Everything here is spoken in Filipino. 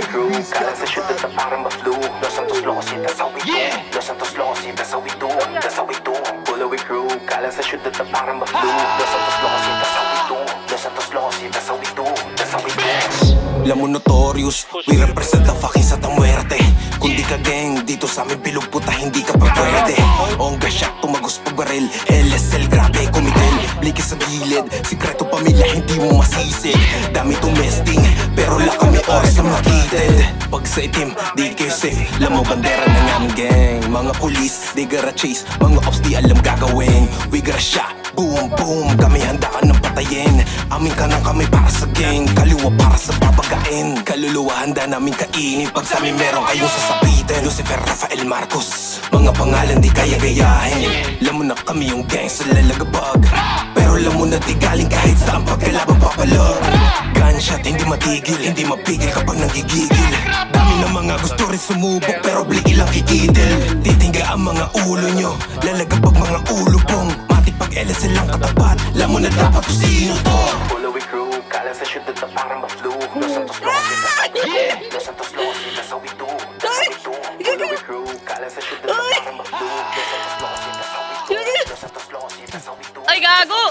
crew, kala sa syudad na parang ma-flu. Los Santos Losi, that's how we do. Los Santos Losi, that's how we do. That's how we do. Pull away crew, kala sa syudad na parang ma-flu. Los Santos Losi, that's how we do. Los Santos Losi, that's how we do. That's how we do. Lamo notorious, we represent the fucking Santa Muerte. Kung di ka gang, dito sa amin bilog puta, hindi ka pa pwede. Ongga siya, tumagos pag baril. LSL, grabe, kumigil. Bliki sa gilid, sikreto pamilya, hindi mo masisig. Dami tumesting, pero la kami oras na makitid. Pag sa itim, di kayo safe. Lamo bandera ng aming gang. Mga pulis, they gotta chase. Mga ops, di alam gagawin. We gotta shot, boom, boom. Kami handa ka ng patayin. Amin ka ng kami para sa gang. Kaliwa para sa babagain. Kaluluwa handa namin kainin. Pag sa amin meron kayong sasabitin. Lucifer, Rafael, Marcos, mga pangalan di kaya gayahin. Alam mo na kami yung gang sa lalagabag. Pero alam mo na di galing kahit saan pagkalabang papalog. Gunshot, hindi matigil, hindi mapigil kapag nanggigigil. Dami na mga gusto rin sumubok pero bliki lang kikidil. Titingga ang mga ulo nyo, lalagabag mga ulo pong. Matik pag LSL lang katapat, alam mo na dapat kung sino to. Pull away crew, kala sa syudad na parang ma-flu. Los Santos Losi, that's how we do. Los Santos Losi, that's how we do. That's how we do. Pull away crew, kala sa syudad na parang ma-flu. Los Santos Losi, that's how we do. Los Santos Losi, that's how we do. Ay, gago!